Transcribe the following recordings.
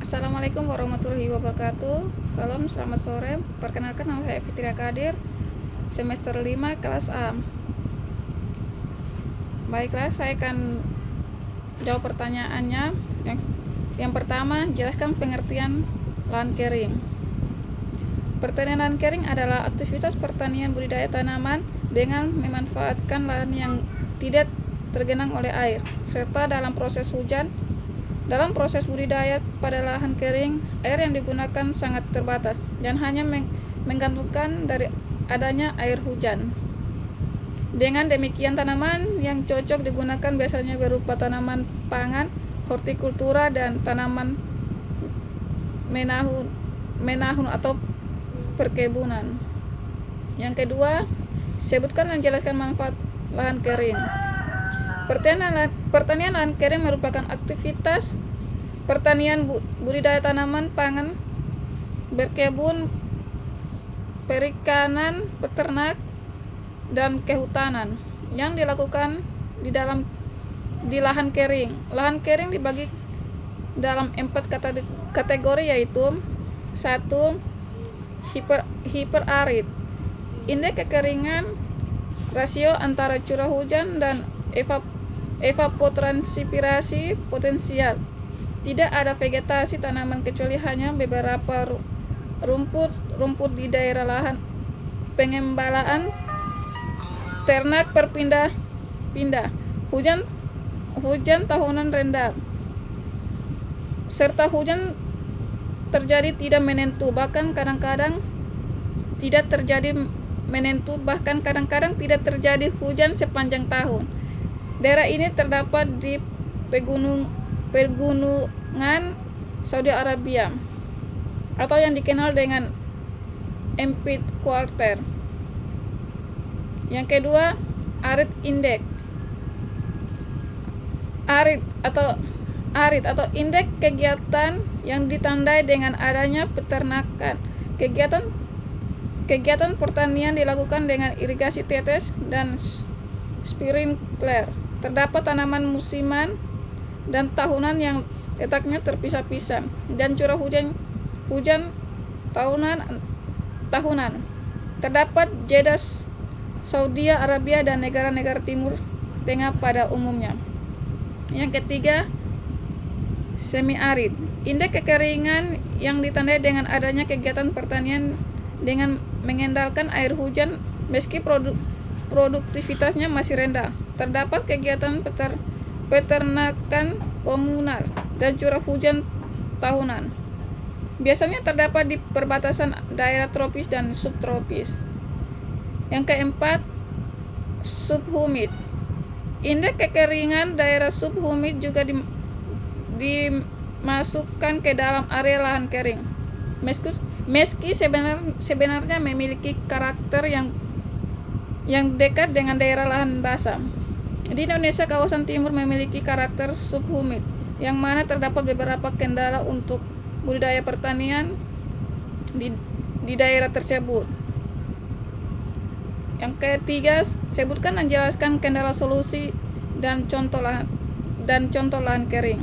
Assalamualaikum warahmatullahi wabarakatuh. Salam, selamat sore. Perkenalkan, nama saya Fitria Kadir, semester 5 kelas A. Baiklah, saya akan jawab pertanyaannya. Yang pertama, jelaskan pengertian lahan kering. Pertanian lahan kering adalah aktivitas pertanian budidaya tanaman dengan memanfaatkan lahan yang tidak tergenang oleh air, serta dalam proses budidaya pada lahan kering, air yang digunakan sangat terbatas dan hanya menggantungkan dari adanya air hujan. Dengan demikian, tanaman yang cocok digunakan biasanya berupa tanaman pangan, hortikultura, dan tanaman menahun atau perkebunan. Yang kedua, sebutkan dan jelaskan manfaat lahan kering. Pertanian lahan kering merupakan aktivitas pertanian budidaya tanaman pangan, berkebun, perikanan, peternak, dan kehutanan yang dilakukan di lahan kering. Lahan kering dibagi dalam 4 kategori, yaitu 1. Hiperarid. Indeks kekeringan rasio antara curah hujan dan evapotranspirasi potensial. Tidak ada vegetasi tanaman kecuali hanya beberapa rumput di daerah lahan pengembalaan ternak berpindah-pindah. Hujan tahunan rendah, serta hujan terjadi tidak menentu, bahkan kadang-kadang tidak terjadi hujan sepanjang tahun. Daerah ini terdapat di pegunungan Saudi Arabia atau yang dikenal dengan Empit Quarter. Yang kedua, arid indeks. Arid atau indeks kegiatan yang ditandai dengan adanya peternakan. Kegiatan pertanian dilakukan dengan irigasi tetes dan sprinkler. Terdapat tanaman musiman dan tahunan yang letaknya terpisah-pisah, dan curah hujan tahunan. Terdapat jeda Saudi Arabia dan negara-negara Timur Tengah pada umumnya. Yang ketiga, semi-arid. Indeks kekeringan yang ditandai dengan adanya kegiatan pertanian dengan mengandalkan air hujan meski produktivitasnya masih rendah. Terdapat kegiatan peternakan komunal dan curah hujan tahunan. Biasanya terdapat di perbatasan daerah tropis dan subtropis. Yang keempat, subhumid. Indeks kekeringan daerah subhumid juga dimasukkan ke dalam area lahan kering. Meski sebenarnya memiliki karakter yang dekat dengan daerah lahan basah. Di Indonesia, kawasan timur memiliki karakter subhumid, yang mana terdapat beberapa kendala untuk budidaya pertanian di daerah tersebut. Yang ketiga, sebutkan dan jelaskan kendala, solusi, dan contoh lahan kering.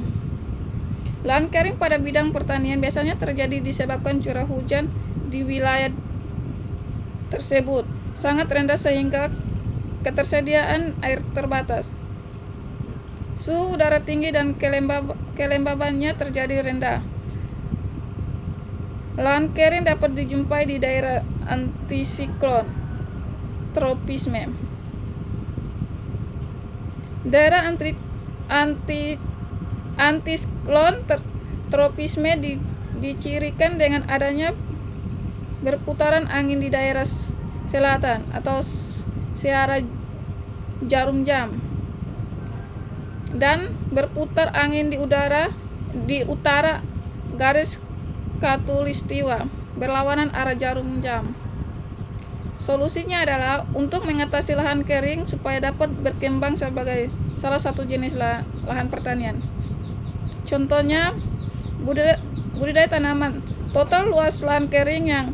Lahan kering pada bidang pertanian biasanya terjadi disebabkan curah hujan di wilayah tersebut sangat rendah sehingga ketersediaan air terbatas. Suhu udara tinggi dan kelembabannya terjadi rendah. Lahan kering dapat dijumpai di daerah antisiklon tropisme. Daerah antisiklon tropisme dicirikan dengan adanya berputaran angin di daerah selatan atau searah jarum jam, dan berputar angin di utara garis khatulistiwa berlawanan arah jarum jam. Solusinya adalah untuk mengatasi lahan kering supaya dapat berkembang sebagai salah satu jenis lahan pertanian. Contohnya, budidaya tanaman. Total luas lahan kering yang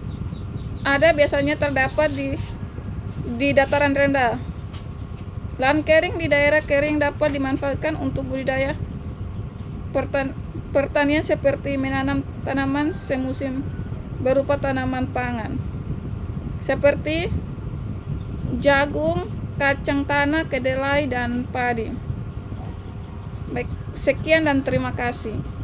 ada biasanya terdapat di dataran rendah. Lahan kering di daerah kering dapat dimanfaatkan untuk budidaya pertanian seperti menanam tanaman semusim berupa tanaman pangan seperti jagung, kacang tanah, kedelai, dan padi. Baik, sekian dan terima kasih.